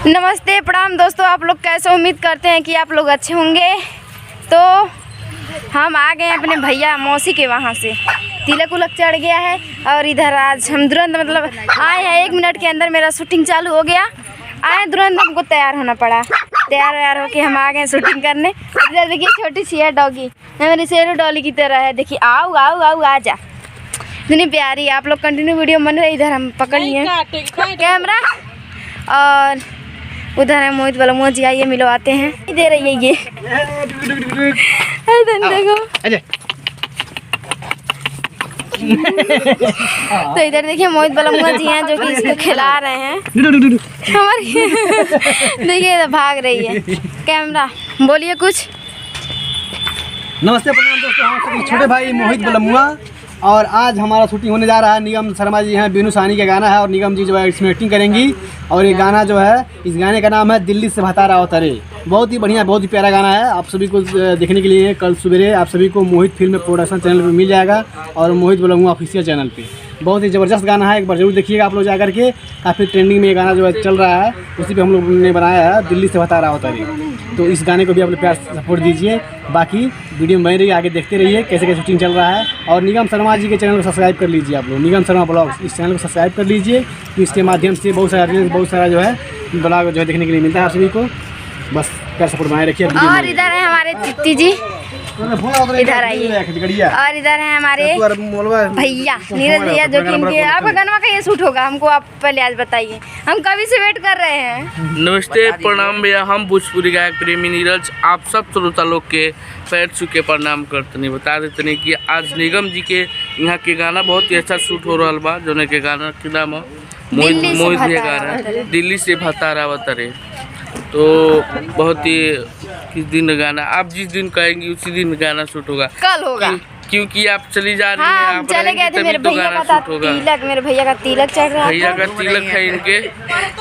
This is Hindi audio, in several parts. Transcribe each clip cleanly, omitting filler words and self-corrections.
नमस्ते प्रणाम दोस्तों, आप लोग कैसे? उम्मीद करते हैं कि आप लोग अच्छे होंगे। तो हम आ गए अपने भैया मौसी के वहाँ से, तिलक उलक चढ़ गया है और इधर आज हम तुरंत मतलब आए हैं। 1 मिनट के अंदर मेरा शूटिंग चालू हो गया। आए तुरंत हमको तैयार होना पड़ा। तैयार होके हम आ गए शूटिंग करने। इधर देखिए छोटी सी है डॉगी, मेरी शेरू डॉली की तरह है। देखिए आओ आओ आओ आ जा, इतनी प्यारी। आप लोग कंटिन्यू वीडियो बन रहे। इधर हम पकड़ लिए कैमरा और उधर है मोहित बलमुआ जी। आइए मिलवाते हैं। दे रही है ये देखो। तो इधर देखिए मोहित बलमुआ जी हैं जो कि इसको खिला रहे हैं। हमारी देखिए भाग रही है। कैमरा बोलिए कुछ। नमस्ते प्रणाम दोस्तों, हम छोटे भाई मोहित बलमुआ और आज हमारा शूटिंग होने जा रहा है। निगम शर्मा जी हैं, बीनू साहनी का गाना है और निगम जी जो है इसमें एक्टिंग करेंगी। और ये गाना जो है, इस गाने का नाम है दिल्ली से भतारा उतरे। बहुत ही बढ़िया, बहुत ही प्यारा गाना है। आप सभी को देखने के लिए कल सवेरे आप सभी को मोहित फिल्म प्रोडक्शन चैनल पर मिल जाएगा और मोहित बलमुआ ऑफिशियल चैनल पे। बहुत ही ज़बरदस्त गाना है, एक बार जरूर देखिएगा आप लोग जा करके। काफ़ी ट्रेंडिंग में ये गाना जो है चल रहा है, उसी पे हम लोग ने बनाया है दिल्ली से भतारा उतरे। तो इस गाने को भी आप लोग प्यार सपोर्ट दीजिए। बाकी वीडियो में बने रहिए, आगे देखते रहिए कैसे कैसे शूटिंग चल रहा है। और निगम शर्मा जी के चैनल को सब्सक्राइब कर लीजिए आप लोग, निगम शर्मा ब्लॉग्स, इस चैनल को सब्सक्राइब कर लीजिए। तो इसके माध्यम से बहुत सारा जो है ब्लॉग जो है देखने के लिए मिलता है आप सभी को। बस प्यार सपोर्ट बनाए रखिए। और इधर है हमारे चित्ती जी, इधर आइए। और इधर है हमारे भैया नीरज भैया जो कि इनके आपका गाना का ये शूट होगा। हमको आप पहले आज बताइए, हम कभी से वेट कर रहे हैं। नमस्ते प्रणाम भैया, हम भोजपुरी गायक प्रेमी नीरज आप सब श्रोता लोग के पैर छू के प्रणाम करते नहीं। बता देते नहीं कि आज निगम जी के यहाँ के गाना बहुत ही अच्छा शूट हो रहा बा। जो के गाना के नाम है मोहित भैया गाना दिल्ली से भतारा उतरे। तो बहुत ही किस दिन गाना आप जिस दिन कहेंगी उसी दिन गाना शूट होगा, कल होगा। क्योंकि आप चली जा रही हैं। हाँ, आप चले गए थे। मेरे भैया का तिलक, मेरे भैया का तिलक चढ़ रहा है। भैया का तिलक है इनके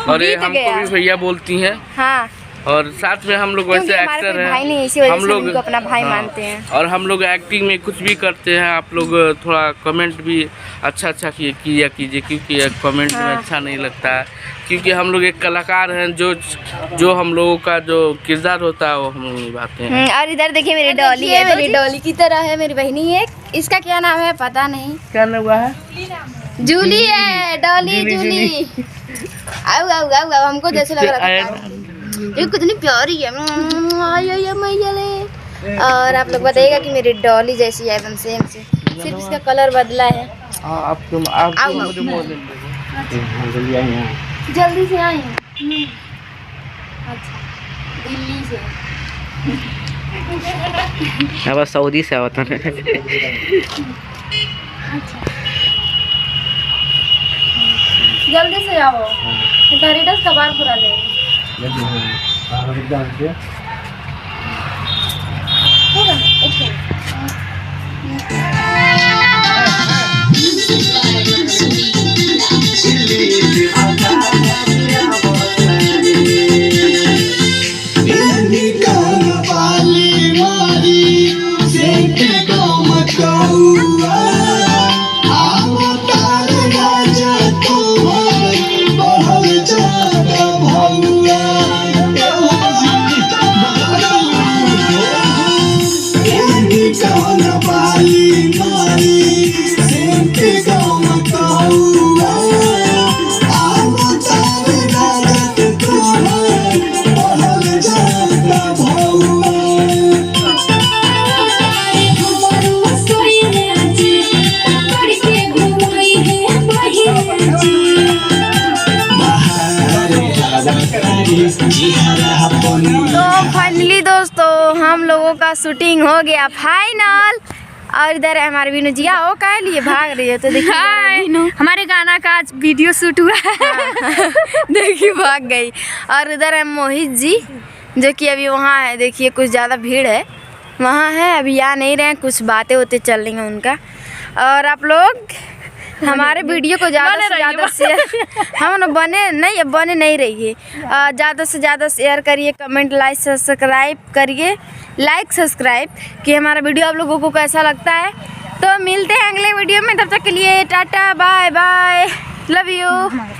और ये हमको भी भैया बोलती हैं। हाँ, और साथ में हम लोग वैसे एक्टर हैं, हम लोग अपना भाई मानते हैं। और हम लोग एक्टिंग में कुछ भी करते हैं। आप लोग थोड़ा कमेंट भी अच्छा किया कीजिए, क्योंकि कमेंट में अच्छा नहीं लगता है। क्योंकि हम लोग एक कलाकार हैं, जो हम लोगों का जो किरदार होता है वो हम लोग निभाते हैं। और इधर देखिए मेरी डॉली है, मेरी डॉली की तरह है मेरी बहनी है। इसका क्या नाम है पता नहीं, क्या नाम हुआ है? जूली है, डॉली जूली। आओ आओ आओ आओ, हमको जैसे लग रहा है ये कितनी प्यारी है। और आप लोग बताइएगा कि मेरी डॉली जैसी है एकदम सेम से, सिर्फ इसका कलर बदला है। जल्दी से आए हैं। अच्छा, दिल्ली से अब सऊदी से आवता है। जल्दी से आओ, रीडर्स का बार पूरा ले। तो फाइनली दोस्तों हम लोगों का शूटिंग हो गया फाइनल। और इधर है हमारे बीनू जी। आओ कह लिए भाग रही है तो देखिए हमारे गाना का आज वीडियो शूट हुआ है। देखिए भाग गई। और इधर है मोहित जी जो कि अभी वहाँ है। देखिए कुछ ज़्यादा भीड़ है, वहाँ है, अभी आ नहीं रहे हैं, कुछ बातें होते चल रही हैं उनका। और आप लोग हमारे वीडियो को ज़्यादा से ज़्यादा शेयर, हम बने नहीं रहिए, ज़्यादा से ज़्यादा शेयर करिए, कमेंट लाइक सब्सक्राइब करिए, कि हमारा वीडियो आप लोगों को कैसा लगता है। तो मिलते हैं अगले वीडियो में, तब तक के लिए tata bye bye, love you.